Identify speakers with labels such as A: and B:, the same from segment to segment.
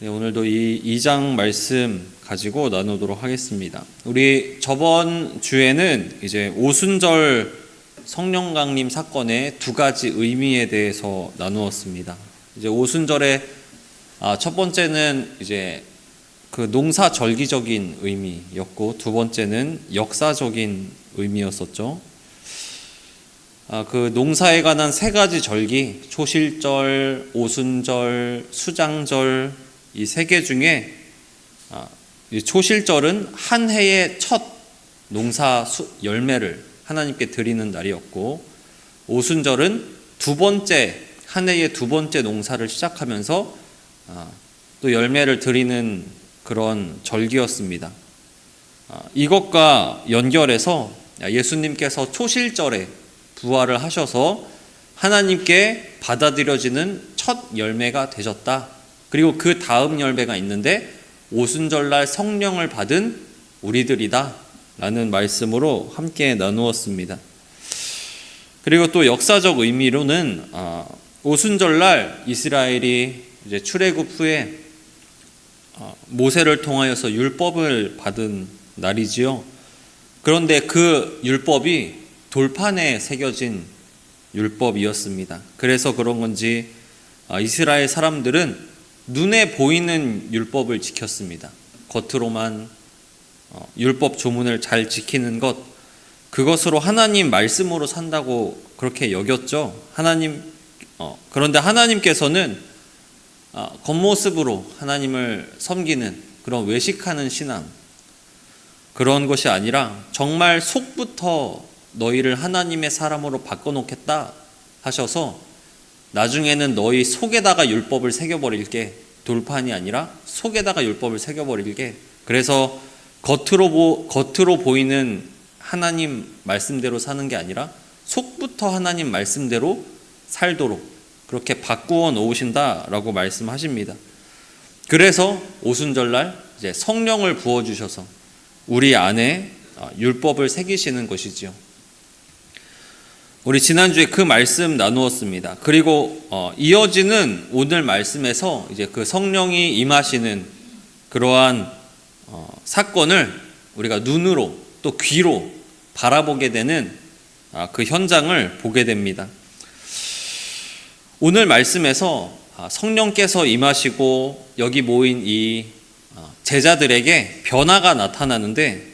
A: 네, 오늘도 이 2장 말씀 가지고 나누도록 하겠습니다. 우리 저번 주에는 이제 오순절 성령 강림 사건의 두 가지 의미에 대해서 나누었습니다. 이제 오순절의 첫 번째는 이제 그 농사 절기적인 의미였고, 두 번째는 역사적인 의미였었죠. 그 농사에 관한 세 가지 절기, 초실절, 오순절, 수장절, 이 세 개 중에 초실절은 한 해의 첫 농사 열매를 하나님께 드리는 날이었고, 오순절은 한 해의 두 번째 농사를 시작하면서 또 열매를 드리는 그런 절기였습니다. 이것과 연결해서 예수님께서 초실절에 부활을 하셔서 하나님께 받아들여지는 첫 열매가 되셨다. 그리고 그 다음 열매가 있는데 오순절날 성령을 받은 우리들이다 라는 말씀으로 함께 나누었습니다. 그리고 또 역사적 의미로는 오순절날 이스라엘이 이제 출애굽 후에 모세를 통하여서 율법을 받은 날이지요. 그런데 그 율법이 돌판에 새겨진 율법이었습니다. 그래서 그런 건지 이스라엘 사람들은 눈에 보이는 율법을 지켰습니다. 겉으로만 율법 조문을 잘 지키는 것, 그것으로 하나님 말씀으로 산다고 그렇게 여겼죠. 그런데 하나님께서는 겉모습으로 하나님을 섬기는 그런 외식하는 신앙, 그런 것이 아니라 정말 속부터 너희를 하나님의 사람으로 바꿔놓겠다 하셔서 나중에는 너희 속에다가 율법을 새겨버릴게, 돌판이 아니라 속에다가 율법을 새겨버릴게. 그래서 겉으로 보이는 하나님 말씀대로 사는 게 아니라 속부터 하나님 말씀대로 살도록 그렇게 바꾸어 놓으신다라고 말씀하십니다. 그래서 오순절날 이제 성령을 부어주셔서 우리 안에 율법을 새기시는 것이지요. 우리 지난주에 그 말씀 나누었습니다. 그리고 이어지는 오늘 말씀에서 이제 그 성령이 임하시는 그러한 사건을 우리가 눈으로 또 귀로 바라보게 되는 그 현장을 보게 됩니다. 오늘 말씀에서 성령께서 임하시고 여기 모인 이 제자들에게 변화가 나타나는데,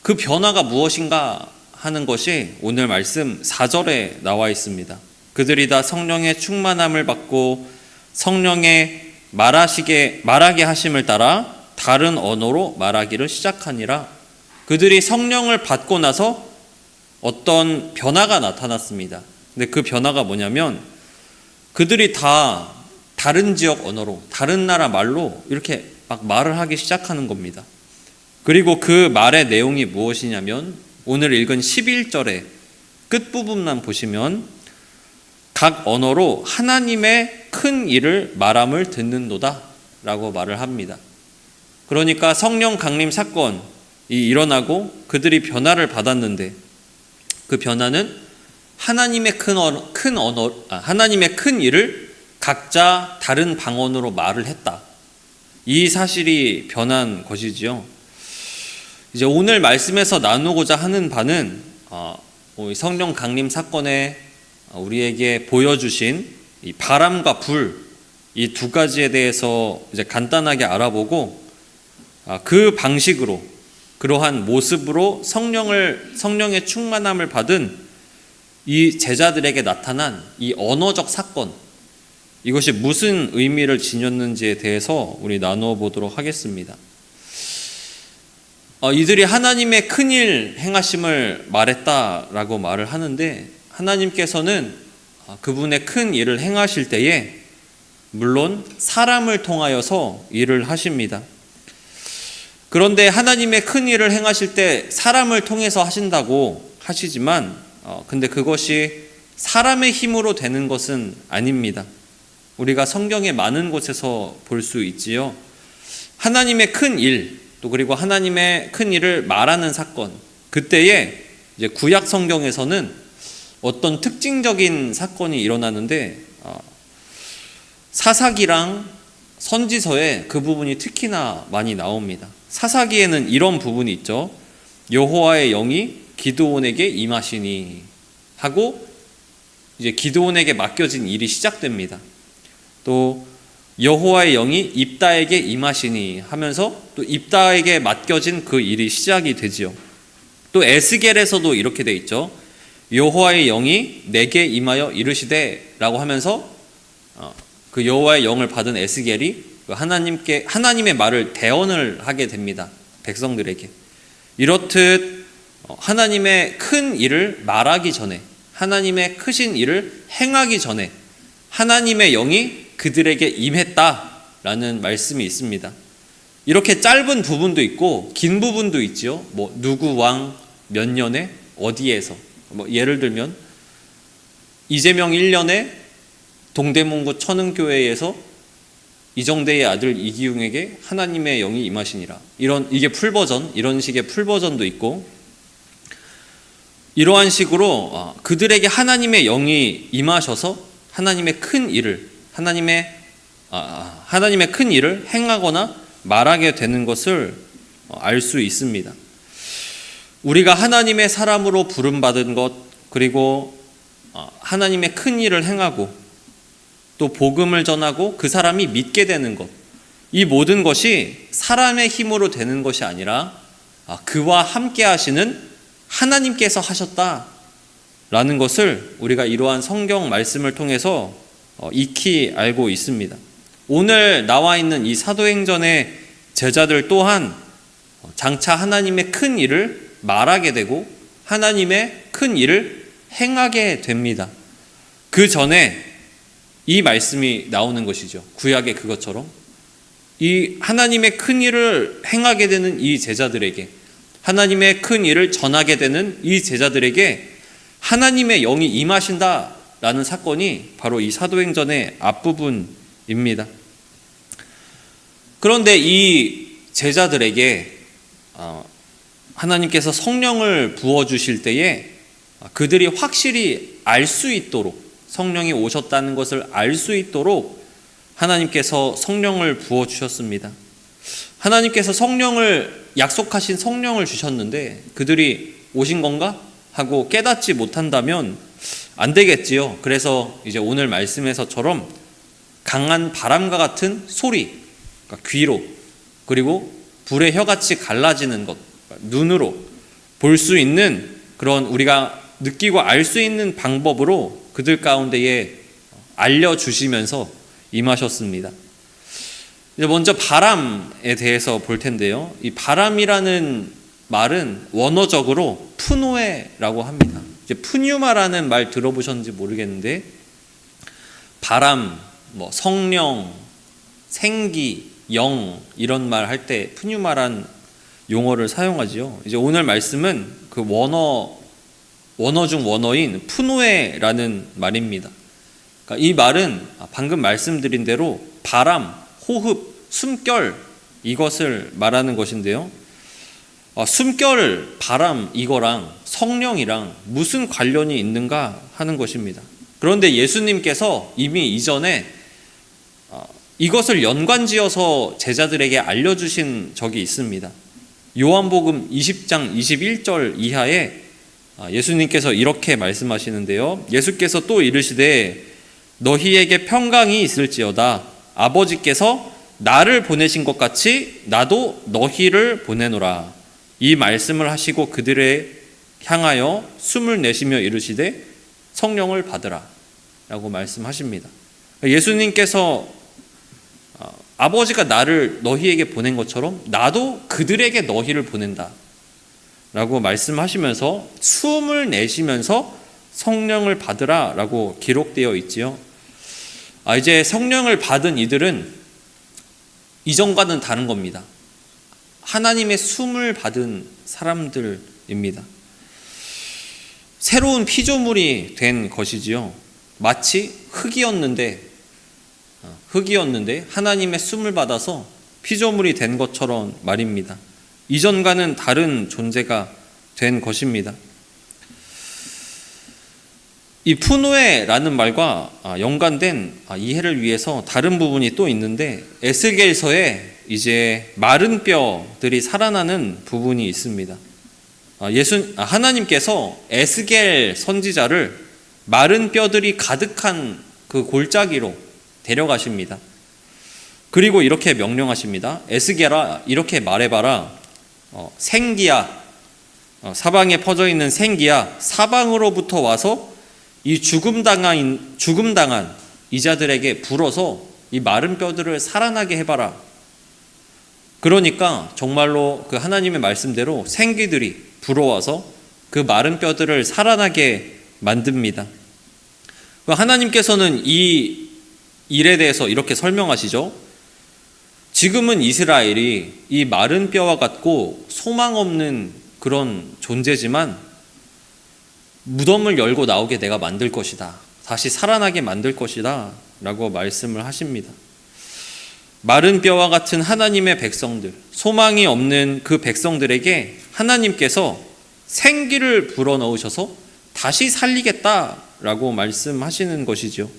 A: 그 변화가 무엇인가 하는 것이 오늘 말씀 4절에 나와 있습니다. 그들이 다 성령의 충만함을 받고 성령의 말하게 하심을 따라 다른 언어로 말하기를 시작하니라. 그들이 성령을 받고 나서 어떤 변화가 나타났습니다. 근데 그 변화가 뭐냐면, 그들이 다 다른 지역 언어로, 다른 나라 말로 이렇게 막 말을 하기 시작하는 겁니다. 그리고 그 말의 내용이 무엇이냐면, 오늘 읽은 11절의 끝부분만 보시면 각 언어로 하나님의 큰 일을 말함을 듣는도다 라고 말을 합니다. 그러니까 성령 강림 사건이 일어나고 그들이 변화를 받았는데, 그 변화는 하나님의 하나님의 큰 일을 각자 다른 방언으로 말을 했다. 이 사실이 변한 것이지요. 이제 오늘 말씀에서 나누고자 하는 바는 성령 강림 사건에 우리에게 보여주신 이 바람과 불, 이 두 가지에 대해서 이제 간단하게 알아보고, 그 방식으로, 그러한 모습으로 성령의 충만함을 받은 이 제자들에게 나타난 이 언어적 사건, 이것이 무슨 의미를 지녔는지에 대해서 우리 나누어 보도록 하겠습니다. 이들이 하나님의 큰일 행하심을 말했다라고 말을 하는데, 하나님께서는 그분의 큰 일을 행하실 때에 물론 사람을 통하여서 일을 하십니다. 그런데 하나님의 큰 일을 행하실 때 사람을 통해서 하신다고 하시지만, 근데 그것이 사람의 힘으로 되는 것은 아닙니다. 우리가 성경의 많은 곳에서 볼 수 있지요. 하나님의 큰 일, 또 그리고 하나님의 큰 일을 말하는 사건, 그때에 이제 구약 성경에서는 어떤 특징적인 사건이 일어나는데, 사사기랑 선지서에 그 부분이 특히나 많이 나옵니다. 사사기에는 이런 부분이 있죠. 여호와의 영이 기드온에게 임하시니 하고 이제 기드온에게 맡겨진 일이 시작됩니다. 또 여호와의 영이 입다에게 임하시니 하면서 또 입다에게 맡겨진 그 일이 시작이 되지요. 또 에스겔에서도 이렇게 돼 있죠. 여호와의 영이 내게 임하여 이르시되라고 하면서 그 여호와의 영을 받은 에스겔이 하나님의 말을 대언을 하게 됩니다. 백성들에게. 이렇듯 하나님의 큰 일을 말하기 전에, 하나님의 크신 일을 행하기 전에 하나님의 영이 그들에게 임했다라는 말씀이 있습니다. 이렇게 짧은 부분도 있고 긴 부분도 있지요. 누구 왕 몇 년에 어디에서, 예를 들면 이재명 1년에 동대문구 천흥교회에서 이정대의 아들 이기웅에게 하나님의 영이 임하시니라. 이게 풀버전, 이런 식의 풀버전도 있고, 이러한 식으로 그들에게 하나님의 영이 임하셔서 하나님의 큰 일을, 하나님의 큰 일을 행하거나 말하게 되는 것을 알 수 있습니다. 우리가 하나님의 사람으로 부름받은 것, 그리고 하나님의 큰 일을 행하고 또 복음을 전하고 그 사람이 믿게 되는 것, 이 모든 것이 사람의 힘으로 되는 것이 아니라 그와 함께 하시는 하나님께서 하셨다라는 것을 우리가 이러한 성경 말씀을 통해서 익히 알고 있습니다. 오늘 나와 있는 이 사도행전의 제자들 또한 장차 하나님의 큰 일을 말하게 되고 하나님의 큰 일을 행하게 됩니다. 그 전에 이 말씀이 나오는 것이죠. 구약의 그것처럼 이 하나님의 큰 일을 행하게 되는 이 제자들에게, 하나님의 큰 일을 전하게 되는 이 제자들에게 하나님의 영이 임하신다라는 사건이 바로 이 사도행전의 앞부분입니다. 그런데 이 제자들에게 하나님께서 성령을 부어주실 때에 그들이 확실히 알 수 있도록, 성령이 오셨다는 것을 알 수 있도록 하나님께서 성령을 부어주셨습니다. 하나님께서 약속하신 성령을 주셨는데 그들이 오신 건가? 하고 깨닫지 못한다면 안 되겠지요. 그래서 이제 오늘 말씀에서처럼 강한 바람과 같은 소리, 그러니까 귀로, 그리고 불의 혀같이 갈라지는 것, 눈으로 볼 수 있는 그런 우리가 느끼고 알 수 있는 방법으로 그들 가운데에 알려주시면서 임하셨습니다. 이제 먼저 바람에 대해서 볼 텐데요. 이 바람이라는 말은 원어적으로 푸노에라고 합니다. 이제 푸뉴마라는 말 들어보셨는지 모르겠는데, 바람, 성령, 생기, 영 이런 말 할 때 푸뉴마란 용어를 사용하지요. 이제 오늘 말씀은 그 원어 중 원어인 푸노에라는 말입니다. 그러니까 이 말은 방금 말씀드린 대로 바람, 호흡, 숨결 이것을 말하는 것인데요. 숨결, 바람 이거랑 성령이랑 무슨 관련이 있는가 하는 것입니다. 그런데 예수님께서 이미 이전에 이것을 연관지어서 제자들에게 알려주신 적이 있습니다. 요한복음 20장 21절 이하에 예수님께서 이렇게 말씀하시는데요. 예수께서 또 이르시되 너희에게 평강이 있을지어다. 아버지께서 나를 보내신 것 같이 나도 너희를 보내노라. 이 말씀을 하시고 그들에 향하여 숨을 내쉬며 이르시되 성령을 받으라 라고 말씀하십니다. 예수님께서 아버지가 나를 너희에게 보낸 것처럼 나도 그들에게 너희를 보낸다 라고 말씀하시면서 숨을 내쉬면서 성령을 받으라 라고 기록되어 있지요. 이제 성령을 받은 이들은 이전과는 다른 겁니다. 하나님의 숨을 받은 사람들입니다. 새로운 피조물이 된 것이지요. 마치 흙이었는데 하나님의 숨을 받아서 피조물이 된 것처럼 말입니다. 이전과는 다른 존재가 된 것입니다. 이 푸누에라는 말과 연관된 이해를 위해서 다른 부분이 또 있는데, 에스겔서에 이제 마른 뼈들이 살아나는 부분이 있습니다. 하나님께서 에스겔 선지자를 마른 뼈들이 가득한 그 골짜기로 데려가십니다. 그리고 이렇게 명령하십니다. 에스겔아, 이렇게 말해봐라. 생기야, 사방에 퍼져 있는 생기야, 사방으로부터 와서 이 죽음당한 이 자들에게 불어서 이 마른 뼈들을 살아나게 해봐라. 그러니까 정말로 그 하나님의 말씀대로 생기들이 불어와서 그 마른 뼈들을 살아나게 만듭니다. 하나님께서는 이 일에 대해서 이렇게 설명하시죠. 지금은 이스라엘이 이 마른 뼈와 같고 소망 없는 그런 존재지만 무덤을 열고 나오게 내가 만들 것이다. 다시 살아나게 만들 것이다. 라고 말씀을 하십니다. 마른 뼈와 같은 하나님의 백성들, 소망이 없는 그 백성들에게 하나님께서 생기를 불어넣으셔서 다시 살리겠다라고 말씀하시는 것이죠.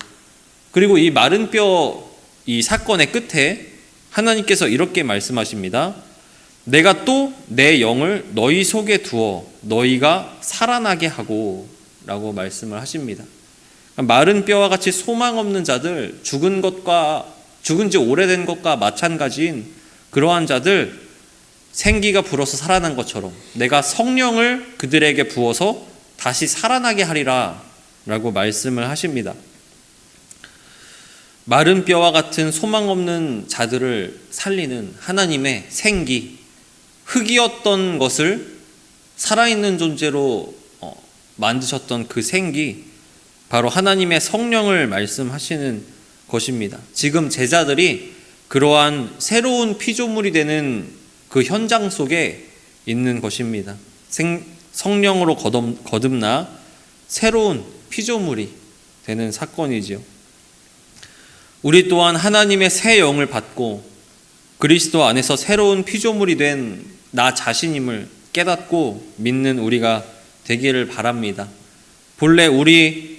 A: 그리고 이 마른 뼈 이 사건의 끝에 하나님께서 이렇게 말씀하십니다. 내가 또 내 영을 너희 속에 두어 너희가 살아나게 하고 라고 말씀을 하십니다. 마른 뼈와 같이 소망 없는 자들, 죽은 지 오래된 것과 마찬가지인 그러한 자들, 생기가 불어서 살아난 것처럼 내가 성령을 그들에게 부어서 다시 살아나게 하리라 라고 말씀을 하십니다. 마른 뼈와 같은 소망 없는 자들을 살리는 하나님의 생기, 흙이었던 것을 살아있는 존재로 만드셨던 그 생기, 바로 하나님의 성령을 말씀하시는 것입니다. 지금 제자들이 그러한 새로운 피조물이 되는 그 현장 속에 있는 것입니다. 성령으로 거듭나 새로운 피조물이 되는 사건이지요. 우리 또한 하나님의 새 영을 받고 그리스도 안에서 새로운 피조물이 된 나 자신임을 깨닫고 믿는 우리가 되기를 바랍니다. 본래 우리는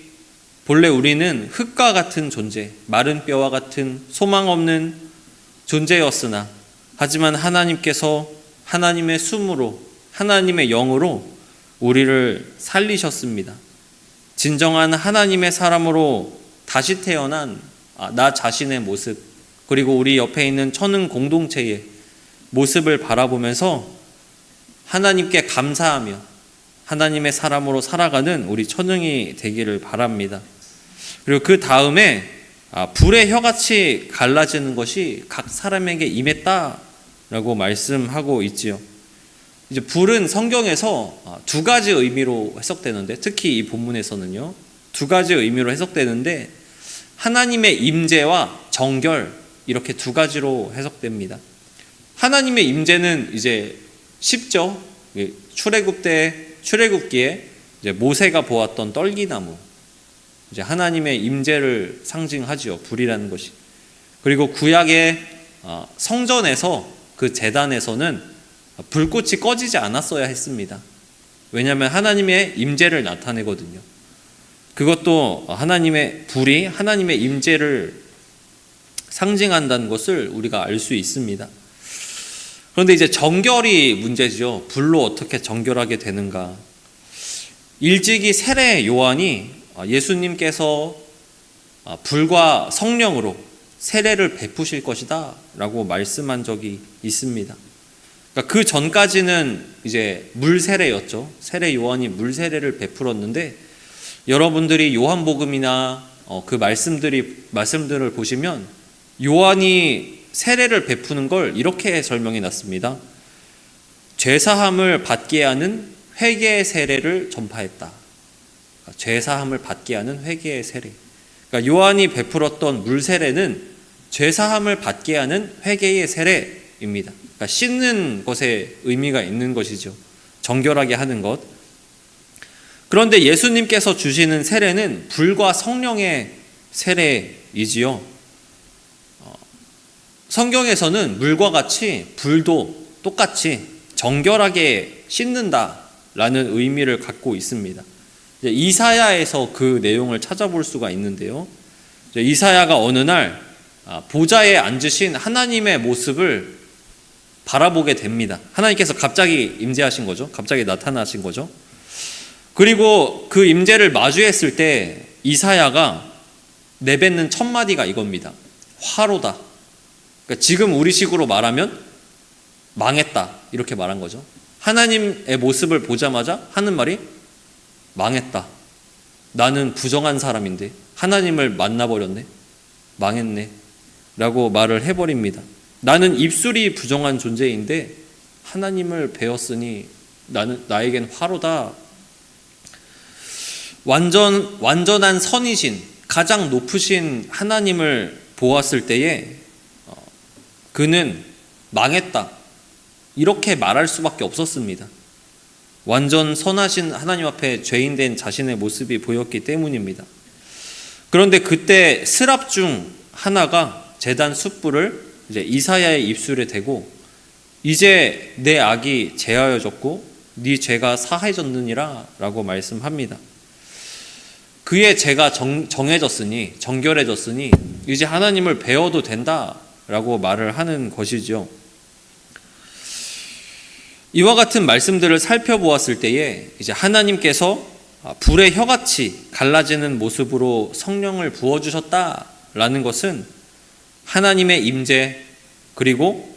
A: 흙과 같은 존재, 마른 뼈와 같은 소망 없는 존재였으나, 하지만 하나님께서 하나님의 숨으로, 하나님의 영으로 우리를 살리셨습니다. 진정한 하나님의 사람으로 다시 태어난 나 자신의 모습, 그리고 우리 옆에 있는 천은 공동체의 모습을 바라보면서 하나님께 감사하며 하나님의 사람으로 살아가는 우리 천흥이 되기를 바랍니다. 그리고 그 다음에 불의 혀같이 갈라지는 것이 각 사람에게 임했다라고 말씀하고 있지요. 이제 불은 성경에서 두 가지 의미로 해석되는데, 특히 이 본문에서는요, 두 가지 의미로 해석되는데, 하나님의 임재와 정결, 이렇게 두 가지로 해석됩니다. 하나님의 임재는 이제 쉽죠. 출애굽기에 이제 모세가 보았던 떨기나무, 이제 하나님의 임재를 상징하지요. 불이라는 것이. 그리고 구약의 성전에서, 그 제단에서는 불꽃이 꺼지지 않았어야 했습니다. 왜냐하면 하나님의 임재를 나타내거든요. 그것도 하나님의 불이 하나님의 임재를 상징한다는 것을 우리가 알 수 있습니다. 그런데 이제 정결이 문제죠. 불로 어떻게 정결하게 되는가. 일찍이 세례 요한이 예수님께서 불과 성령으로 세례를 베푸실 것이다 라고 말씀한 적이 있습니다. 그러니까 그 전까지는 이제 물 세례였죠. 세례 요한이 물 세례를 베풀었는데, 여러분들이 요한복음이나 그 말씀들을 보시면 요한이 세례를 베푸는 걸 이렇게 설명해 놨습니다. 죄사함을 받게 하는 회개의 세례를 전파했다. 죄사함을 받게 하는 회개의 세례. 그러니까 요한이 베풀었던 물 세례는 죄사함을 받게 하는 회개의 세례입니다. 그러니까 씻는 것에 의미가 있는 것이죠. 정결하게 하는 것. 그런데 예수님께서 주시는 세례는 불과 성령의 세례이지요. 성경에서는 물과 같이 불도 똑같이 정결하게 씻는다라는 의미를 갖고 있습니다. 이사야에서 그 내용을 찾아볼 수가 있는데요. 이사야가 어느 날 보좌에 앉으신 하나님의 모습을 바라보게 됩니다. 하나님께서 갑자기 임재하신 거죠. 갑자기 나타나신 거죠. 그리고 그 임재를 마주했을 때 이사야가 내뱉는 첫 마디가 이겁니다. 화로다. 그러니까 지금 우리식으로 말하면 망했다, 이렇게 말한 거죠. 하나님의 모습을 보자마자 하는 말이 망했다. 나는 부정한 사람인데 하나님을 만나버렸네. 망했네. 라고 말을 해버립니다. 나는 입술이 부정한 존재인데 하나님을 배웠으니 나에겐 화로다. 완전한 선이신, 가장 높으신 하나님을 보았을 때에 그는 망했다, 이렇게 말할 수밖에 없었습니다. 완전 선하신 하나님 앞에 죄인된 자신의 모습이 보였기 때문입니다. 그런데 그때 스랍 중 하나가 제단 숯불을 이제 이사야의 입술에 대고 이제 내 악이 제하여졌고 네 죄가 사해졌느니라 라고 말씀합니다. 그의 죄가 정해졌으니, 정결해졌으니 이제 하나님을 배워도 된다라고 말을 하는 것이죠. 이와 같은 말씀들을 살펴보았을 때에 이제 하나님께서 불의 혀같이 갈라지는 모습으로 성령을 부어주셨다라는 것은 하나님의 임재 그리고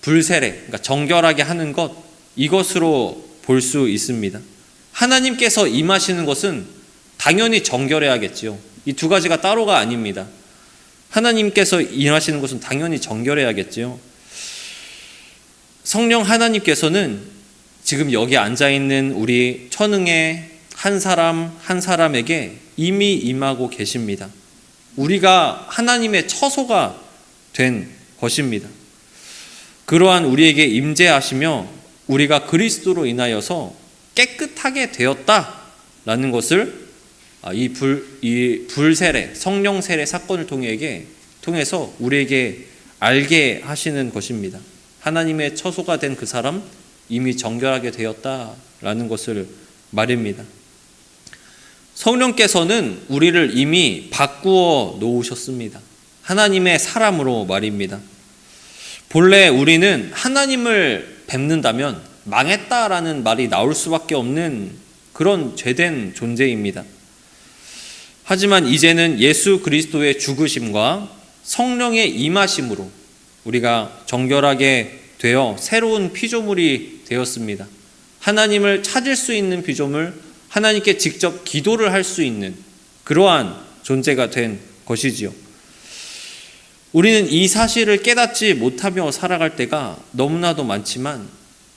A: 불세례, 그러니까 정결하게 하는 것, 이것으로 볼 수 있습니다. 하나님께서 임하시는 것은 당연히 정결해야겠지요. 이 두 가지가 따로가 아닙니다. 하나님께서 임하시는 것은 당연히 정결해야겠지요. 성령 하나님께서는 지금 여기 앉아있는 우리 천흥의 한 사람 한 사람에게 이미 임하고 계십니다. 우리가 하나님의 처소가 된 것입니다. 그러한 우리에게 임재하시며 우리가 그리스도로 인하여서 깨끗하게 되었다라는 것을 이 불세례, 성령 세례 사건을 통해서 우리에게 알게 하시는 것입니다. 하나님의 처소가 된 그 사람 이미 정결하게 되었다라는 것을 말입니다. 성령께서는 우리를 이미 바꾸어 놓으셨습니다. 하나님의 사람으로 말입니다. 본래 우리는 하나님을 뵙는다면 망했다라는 말이 나올 수밖에 없는 그런 죄된 존재입니다. 하지만 이제는 예수 그리스도의 죽으심과 성령의 임하심으로 우리가 정결하게 되어 새로운 피조물이 되었습니다. 하나님을 찾을 수 있는 피조물, 하나님께 직접 기도를 할 수 있는 그러한 존재가 된 것이지요. 우리는 이 사실을 깨닫지 못하며 살아갈 때가 너무나도 많지만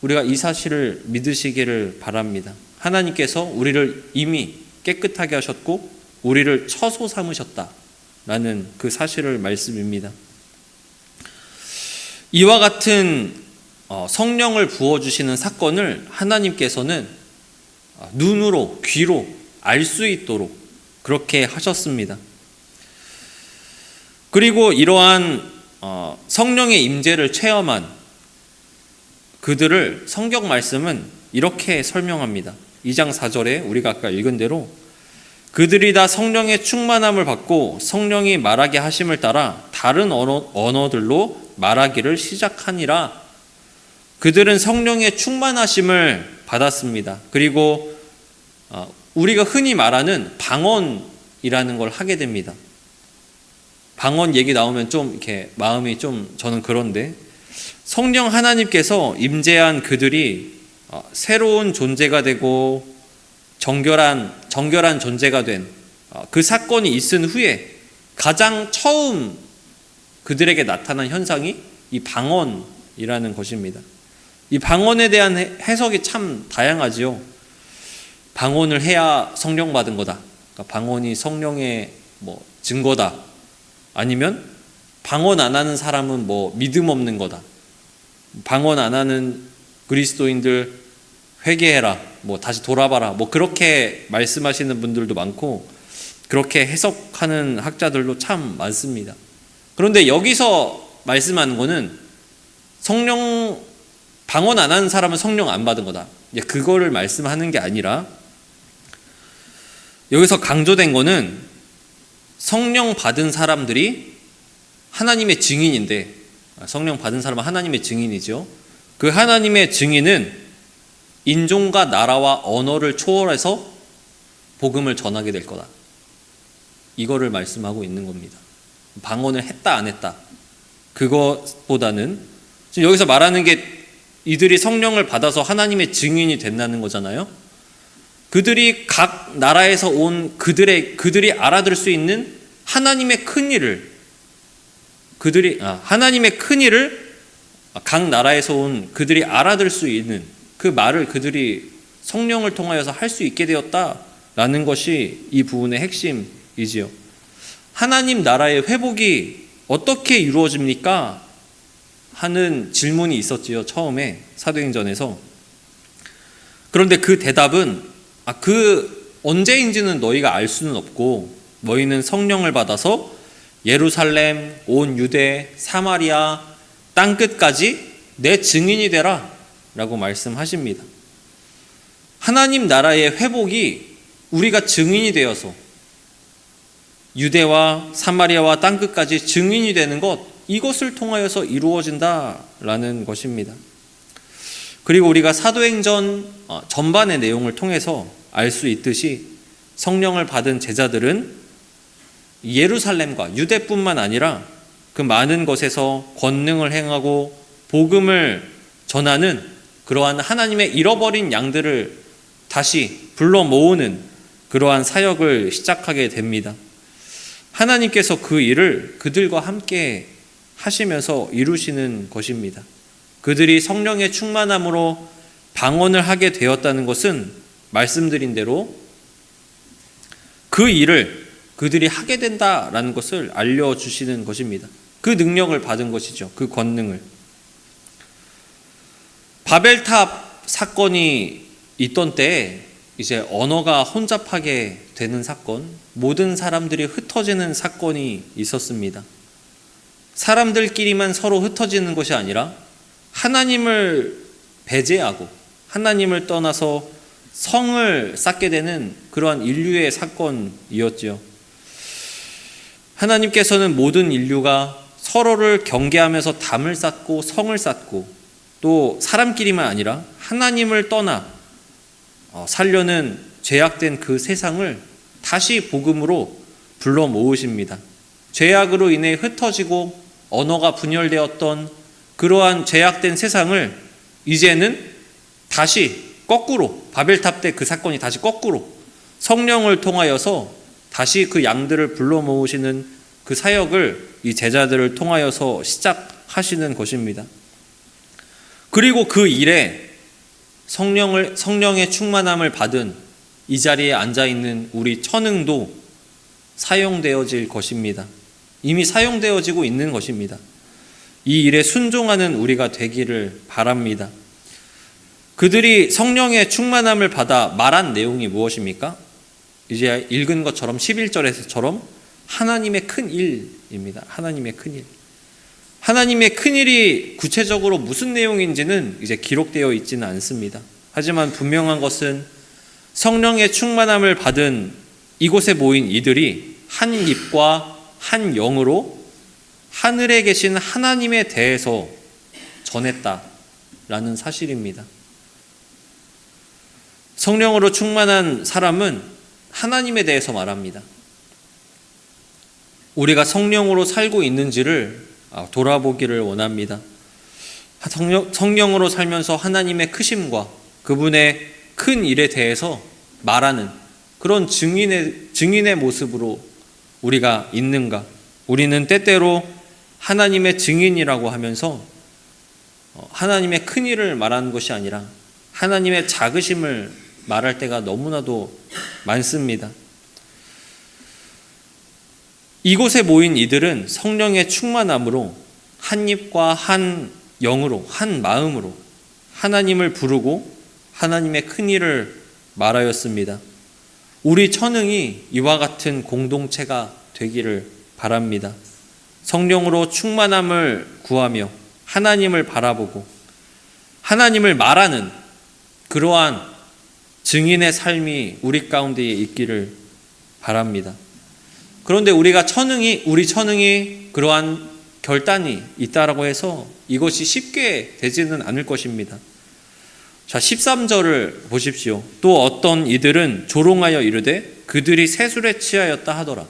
A: 우리가 이 사실을 믿으시기를 바랍니다. 하나님께서 우리를 이미 깨끗하게 하셨고 우리를 처소 삼으셨다라는 그 사실을 말씀입니다. 이와 같은 성령을 부어주시는 사건을 하나님께서는 눈으로, 귀로 알 수 있도록 그렇게 하셨습니다. 그리고 이러한 성령의 임재를 체험한 그들을 성경 말씀은 이렇게 설명합니다. 2장 4절에 우리가 아까 읽은 대로 그들이 다 성령의 충만함을 받고 성령이 말하게 하심을 따라 다른 언어들로 말하기를 시작하니라. 그들은 성령의 충만하심을 받았습니다. 그리고 우리가 흔히 말하는 방언이라는 걸 하게 됩니다. 방언 얘기 나오면 좀 이렇게 마음이 좀 저는 그런데 성령 하나님께서 임재한 그들이 새로운 존재가 되고 정결한 존재가 된 그 사건이 있은 후에 가장 처음 그들에게 나타난 현상이 이 방언이라는 것입니다. 이 방언에 대한 해석이 참 다양하지요. 방언을 해야 성령 받은 거다. 그러니까 방언이 성령의 증거다. 아니면 방언 안 하는 사람은 믿음 없는 거다. 방언 안 하는 그리스도인들 회개해라. 다시 돌아봐라. 그렇게 말씀하시는 분들도 많고 그렇게 해석하는 학자들도 참 많습니다. 그런데 여기서 말씀하는 거는 방언 안 하는 사람은 성령 안 받은 거다. 그거를 말씀하는 게 아니라 여기서 강조된 거는 성령 받은 사람들이 하나님의 증인인데, 성령 받은 사람은 하나님의 증인이죠. 그 하나님의 증인은 인종과 나라와 언어를 초월해서 복음을 전하게 될 거다. 이거를 말씀하고 있는 겁니다. 방언을 했다 안 했다, 그것보다는 지금 여기서 말하는 게 이들이 성령을 받아서 하나님의 증인이 된다는 거잖아요. 그들이 각 나라에서 온 그들이 알아들 수 있는 하나님의 큰 일을, 하나님의 큰 일을 각 나라에서 온 그들이 알아들 수 있는 그 말을 그들이 성령을 통하여서 할 수 있게 되었다라는 것이 이 부분의 핵심이지요. 하나님 나라의 회복이 어떻게 이루어집니까? 하는 질문이 있었지요, 처음에 사도행전에서. 그런데 그 대답은 언제인지는 너희가 알 수는 없고 너희는 성령을 받아서 예루살렘, 온 유대, 사마리아, 땅끝까지 내 증인이 되라 라고 말씀하십니다. 하나님 나라의 회복이 우리가 증인이 되어서 유대와 사마리아와 땅끝까지 증인이 되는 것, 이것을 통하여서 이루어진다라는 것입니다. 그리고 우리가 사도행전 전반의 내용을 통해서 알 수 있듯이 성령을 받은 제자들은 예루살렘과 유대뿐만 아니라 그 많은 것에서 권능을 행하고 복음을 전하는 그러한 하나님의 잃어버린 양들을 다시 불러 모으는 그러한 사역을 시작하게 됩니다. 하나님께서 그 일을 그들과 함께 하시면서 이루시는 것입니다. 그들이 성령의 충만함으로 방언을 하게 되었다는 것은 말씀드린 대로 그 일을 그들이 하게 된다라는 것을 알려주시는 것입니다. 그 능력을 받은 것이죠. 그 권능을. 바벨탑 사건이 있던 때에 이제 언어가 혼잡하게 되는 사건, 모든 사람들이 흩어지는 사건이 있었습니다. 사람들끼리만 서로 흩어지는 것이 아니라 하나님을 배제하고 하나님을 떠나서 성을 쌓게 되는 그러한 인류의 사건이었죠. 하나님께서는 모든 인류가 서로를 경계하면서 담을 쌓고 성을 쌓고 또 사람끼리만 아니라 하나님을 떠나 살려는 죄악된 그 세상을 다시 복음으로 불러 모으십니다. 죄악으로 인해 흩어지고 언어가 분열되었던 그러한 죄악된 세상을 이제는 다시 거꾸로, 바벨탑 때 그 사건이 다시 거꾸로 성령을 통하여서 다시 그 양들을 불러 모으시는 그 사역을 이 제자들을 통하여서 시작하시는 것입니다. 그리고 그 일에 성령의 충만함을 받은 이 자리에 앉아있는 우리 천흥도 사용되어질 것입니다. 이미 사용되어지고 있는 것입니다. 이 일에 순종하는 우리가 되기를 바랍니다. 그들이 성령의 충만함을 받아 말한 내용이 무엇입니까? 이제 읽은 것처럼 11절에서처럼 하나님의 큰 일입니다. 하나님의 큰 일. 하나님의 큰 일이 구체적으로 무슨 내용인지는 이제 기록되어 있지는 않습니다. 하지만 분명한 것은 성령의 충만함을 받은 이곳에 모인 이들이 한 입과 한 영으로 하늘에 계신 하나님에 대해서 전했다라는 사실입니다. 성령으로 충만한 사람은 하나님에 대해서 말합니다. 우리가 성령으로 살고 있는지를 돌아보기를 원합니다. 성령으로 살면서 하나님의 크심과 그분의 큰 일에 대해서 말하는 그런 증인의 모습으로 우리가 있는가? 우리는 때때로 하나님의 증인이라고 하면서 하나님의 큰 일을 말하는 것이 아니라 하나님의 작으심을 말할 때가 너무나도 많습니다. 이곳에 모인 이들은 성령의 충만함으로 한 입과 한 영으로 한 마음으로 하나님을 부르고 하나님의 큰 일을 말하였습니다. 우리 천흥이 이와 같은 공동체가 되기를 바랍니다. 성령으로 충만함을 구하며 하나님을 바라보고 하나님을 말하는 그러한 증인의 삶이 우리 가운데에 있기를 바랍니다. 그런데 우리 처능이 그러한 결단이 있다라고 해서 이것이 쉽게 되지는 않을 것입니다. 자, 13절을 보십시오. 또 어떤 이들은 조롱하여 이르되 그들이 세술에 취하였다 하더라.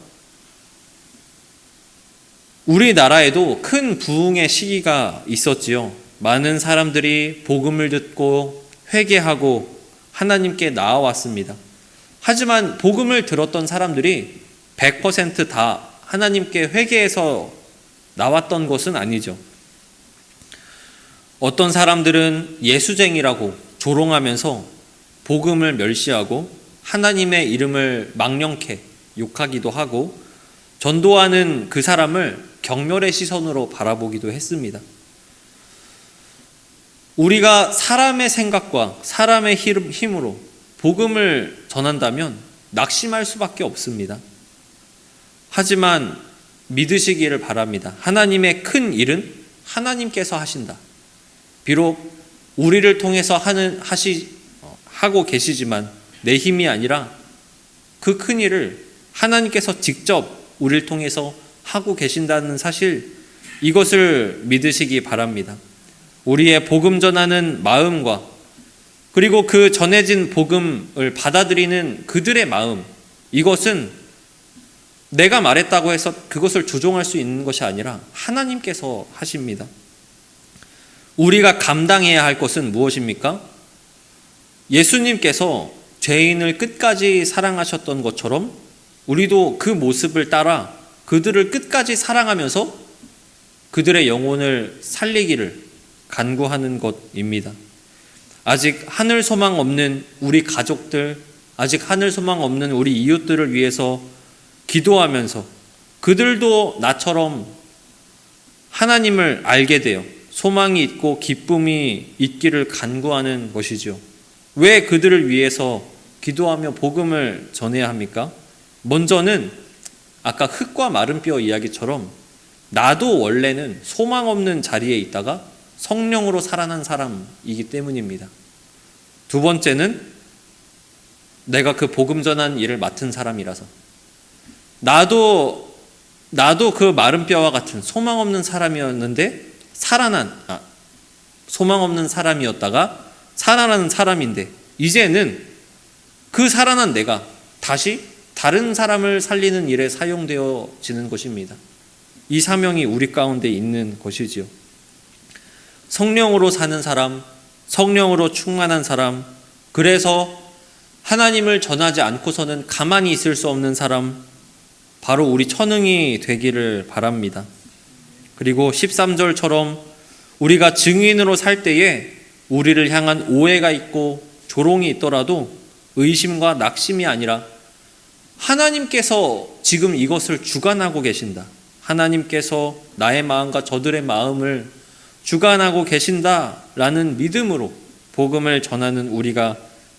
A: 우리나라에도 큰 부흥의 시기가 있었지요. 많은 사람들이 복음을 듣고 회개하고 하나님께 나아왔습니다. 하지만 복음을 들었던 사람들이 100% 하나님께 회개해서 나왔던 것은 아니죠. 어떤 사람들은 예수쟁이라고 조롱하면서 복음을 멸시하고 하나님의 이름을 망령케 욕하기도 하고 전도하는 그 사람을 경멸의 시선으로 바라보기도 했습니다. 우리가 사람의 생각과 사람의 힘으로 복음을 전한다면 낙심할 수밖에 없습니다. 하지만 믿으시기를 바랍니다. 하나님의 큰 일은 하나님께서 하신다. 비록 우리를 통해서 하고 계시지만 내 힘이 아니라 그 큰 일을 하나님께서 직접 우리를 통해서 하고 계신다는 사실, 이것을 믿으시기 바랍니다. 우리의 복음 전하는 마음과 그리고 그 전해진 복음을 받아들이는 그들의 마음, 이것은 내가 말했다고 해서 그것을 조종할 수 있는 것이 아니라 하나님께서 하십니다. 우리가 감당해야 할 것은 무엇입니까? 예수님께서 죄인을 끝까지 사랑하셨던 것처럼 우리도 그 모습을 따라 그들을 끝까지 사랑하면서 그들의 영혼을 살리기를 간구하는 것입니다. 아직 하늘 소망 없는 우리 가족들, 아직 하늘 소망 없는 우리 이웃들을 위해서 기도하면서 그들도 나처럼 하나님을 알게 되어 소망이 있고 기쁨이 있기를 간구하는 것이죠. 왜 그들을 위해서 기도하며 복음을 전해야 합니까? 먼저는 아까 흙과 마른 뼈 이야기처럼 나도 원래는 소망 없는 자리에 있다가 성령으로 살아난 사람이기 때문입니다. 두 번째는 내가 그 복음 전한 일을 맡은 사람이라서 나도 그 마른 뼈와 같은 소망 없는 사람이었는데 소망 없는 사람이었다가 살아난 사람인데 이제는 그 살아난 내가 다시 다른 사람을 살리는 일에 사용되어지는 것입니다. 이 사명이 우리 가운데 있는 것이지요. 성령으로 사는 사람, 성령으로 충만한 사람, 그래서 하나님을 전하지 않고서는 가만히 있을 수 없는 사람, 바로 우리 천흥이 되기를 바랍니다. 그리고 13절처럼 우리가 증인으로 살 때에 우리를 향한 오해가 있고 조롱이 있더라도 의심과 낙심이 아니라 하나님께서 지금 이것을 주관하고 계신다. 하나님께서 나의 마음과 저들의 마음을 주관하고 계신다라는 믿음으로 복음을 전하는 우리가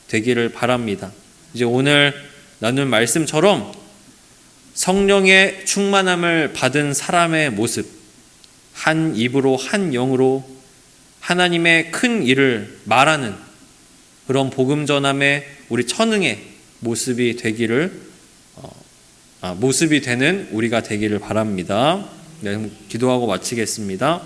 A: 되기를 바랍니다. 이제 오늘 나눈 말씀처럼 성령의 충만함을 받은 사람의 모습, 한 입으로 한 영으로 하나님의 큰 일을 말하는 그런 복음 전함의 우리 천흥의 모습이 되는 우리가 되기를 바랍니다. 네, 기도하고 마치겠습니다.